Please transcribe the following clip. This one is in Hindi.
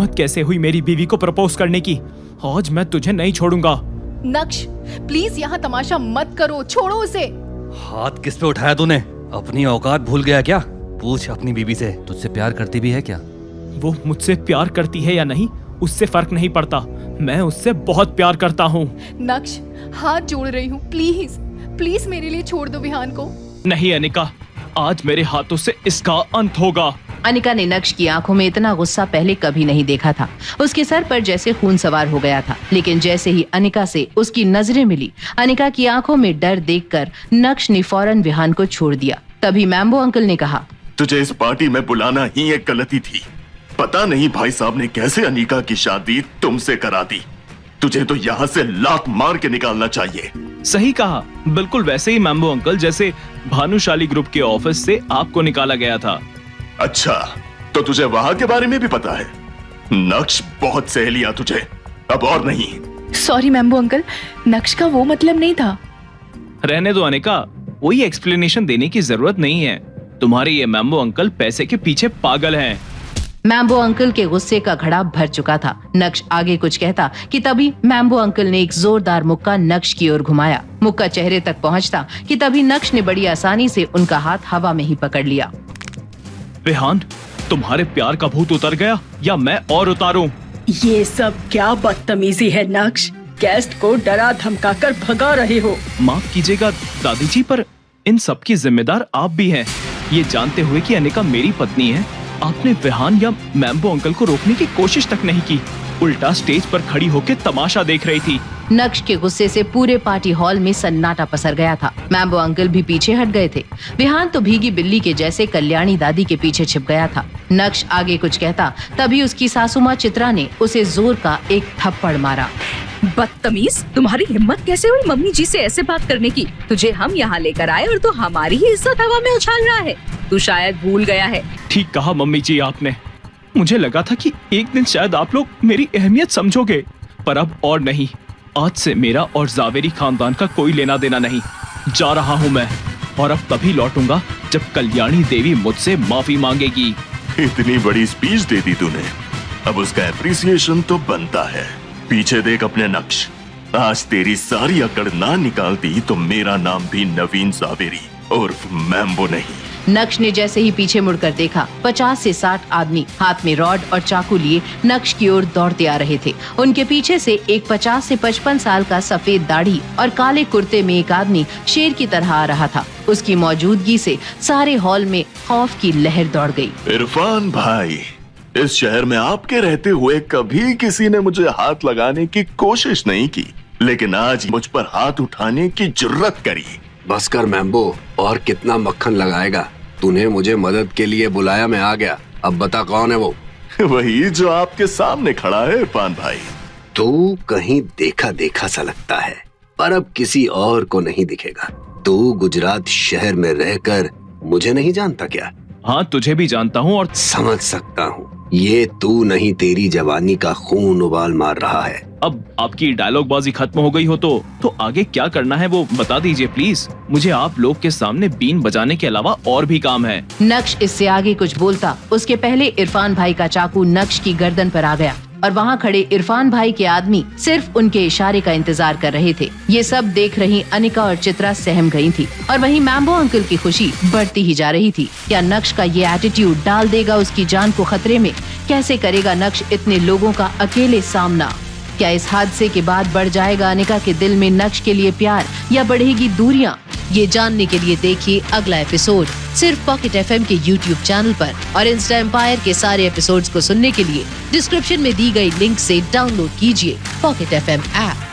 हिम्मत कैसे हुई मेरी बीवी को प्रपोज करने की? आज मैं तुझे नहीं छोड़ूंगा। नक्श प्लीज यहाँ तमाशा मत करो, छोड़ो उसे। हाथ किस पे उठाया तूने? अपनी औकात भूल गया क्या? पूछ अपनी बीवी से, तुझसे प्यार करती भी है क्या? वो मुझसे प्यार करती है या नहीं उससे फर्क नहीं पड़ता, मैं उससे बहुत प्यार करता हूँ। नक्श हाथ जोड़ रही हूँ, प्लीज प्लीज मेरे लिए छोड़ दो विहान को। नहीं अनिका, आज मेरे हाथों से इसका अंत होगा। अनिका ने नक्श की आंखों में इतना गुस्सा पहले कभी नहीं देखा था। उसके सर पर जैसे खून सवार हो गया था। लेकिन जैसे ही अनिका से उसकी नजरें मिली, अनिका की आंखों में डर देखकर नक्श ने फौरन विहान को छोड़ दिया। तभी मैम्बो अंकल ने कहा, तुझे इस पार्टी में बुलाना ही एक गलती थी। पता नहीं भाई साहब ने कैसे अनिका की शादी तुमसे करा दी। तुझे तो यहाँ से लात मार के निकालना चाहिए। सही कहा, बिल्कुल वैसे ही मैम्बो अंकल जैसे भानुशाली ग्रुप के ऑफिस से आपको निकाला गया था। अच्छा, तो तुझे वहाँ के बारे में भी पता है? नक्श बहुत सह लिया तुझे, अब और नहीं। सॉरी मैम्बो अंकल, नक्श का वो मतलब नहीं था। रहने दो अनिका, कोई एक्सप्लेनेशन देने की जरूरत नहीं है। तुम्हारे ये मैम्बो अंकल पैसे के पीछे पागल हैं। मैम्बो अंकल के गुस्से का घड़ा भर चुका था। नक्श आगे कुछ कहता कि तभी मैम्बो अंकल ने एक जोरदार मुक्का नक्श की ओर घुमाया। मुक्का चेहरे तक पहुंचता कि तभी नक्श ने बड़ी आसानी से उनका हाथ हवा में ही पकड़ लिया। विहान, तुम्हारे प्यार का भूत उतर गया या मैं और उतारूं? ये सब क्या बदतमीजी है नक्श? गेस्ट को डरा धमका कर भगा रहे हो। माफ कीजिएगा दादी जी, पर इन सब की जिम्मेदार आप भी हैं। ये जानते हुए कि अनिका मेरी पत्नी है, आपने विहान या मैम्बो अंकल को रोकने की कोशिश तक नहीं की, उल्टा स्टेज पर खड़ी होकर तमाशा देख रही थी। नक्श के गुस्से से पूरे पार्टी हॉल में सन्नाटा पसर गया था। मैम्बो अंकल भी पीछे हट गए थे। विहान तो भीगी बिल्ली के जैसे कल्याणी दादी के पीछे छिप गया था। नक्श आगे कुछ कहता, तभी उसकी सासू माँ चित्रा ने उसे जोर का एक थप्पड़ मारा। बदतमीज, तुम्हारी हिम्मत कैसे हुई मम्मी जी से ऐसे बात करने की? तुझे हम यहाँ लेकर आए और तू हमारी ही इज्जत हवा में उछाल रहा है। तू शायद भूल गया है। ठीक कहा मम्मी जी आपने। मुझे लगा था कि एक दिन शायद आप लोग मेरी अहमियत समझोगे, पर अब और नहीं। आज से मेरा और जावेरी खानदान का कोई लेना देना नहीं। जा रहा हूँ मैं, और अब तभी लौटूंगा जब कल्याणी देवी मुझसे माफी मांगेगी। इतनी बड़ी स्पीच दे दी तूने, अब उसका एप्रिसिएशन तो बनता है। पीछे देख अपने नक्श, आज तेरी सारी अकड़ ना निकालती तो मेरा नाम भी नवीन जावेरी उर्फ मैम्बो नहीं। नक्श ने जैसे ही पीछे मुड़कर देखा, 50 से 60 आदमी हाथ में रॉड और चाकू लिए नक्श की ओर दौड़ते आ रहे थे। उनके पीछे से एक 50 से 55 साल का सफेद दाढ़ी और काले कुर्ते में एक आदमी शेर की तरह आ रहा था। उसकी मौजूदगी से सारे हॉल में खौफ की लहर दौड़ गई। इरफान भाई, इस शहर में आपके रहते हुए कभी किसी ने मुझे हाथ लगाने की कोशिश नहीं की, लेकिन आज मुझ पर हाथ उठाने की जुर्रत करी। बस कर मैम्बो, और कितना मक्खन लगाएगा? तूने मुझे मदद के लिए बुलाया, मैं आ गया। अब बता कौन है वो? वही जो आपके सामने खड़ा है इरफान भाई। तू कहीं देखा देखा सा लगता है, पर अब किसी और को नहीं दिखेगा। तू गुजरात शहर में रहकर मुझे नहीं जानता क्या? हाँ, तुझे भी जानता हूँ और समझ सकता हूँ। ये तू नहीं, तेरी जवानी का खून उबाल मार रहा है। अब आपकी डायलॉग बाजी खत्म हो गई हो तो आगे क्या करना है वो बता दीजिए प्लीज। मुझे आप लोग के सामने बीन बजाने के अलावा और भी काम है। नक्श इससे आगे कुछ बोलता उसके पहले इरफान भाई का चाकू नक्श की गर्दन पर आ गया और वहाँ खड़े इरफान भाई के आदमी सिर्फ उनके इशारे का इंतजार कर रहे थे। ये सब देख रही अनिका और चित्रा सहम गई थी और वहीं मैम्बो अंकल की खुशी बढ़ती ही जा रही थी। क्या नक्श का ये एटीट्यूड डाल देगा उसकी जान को खतरे में? कैसे करेगा नक्श इतने लोगों का अकेले सामना? क्या इस हादसे के बाद बढ़ जाएगा अनिका के दिल में नक्श के लिए प्यार या बढ़ेगी दूरियां? ये जानने के लिए देखिए अगला एपिसोड सिर्फ पॉकेट एफएम के YouTube चैनल पर, और इंस्टा एम्पायर के सारे एपिसोड्स को सुनने के लिए डिस्क्रिप्शन में दी गई लिंक से डाउनलोड कीजिए पॉकेट एफएम ऐप।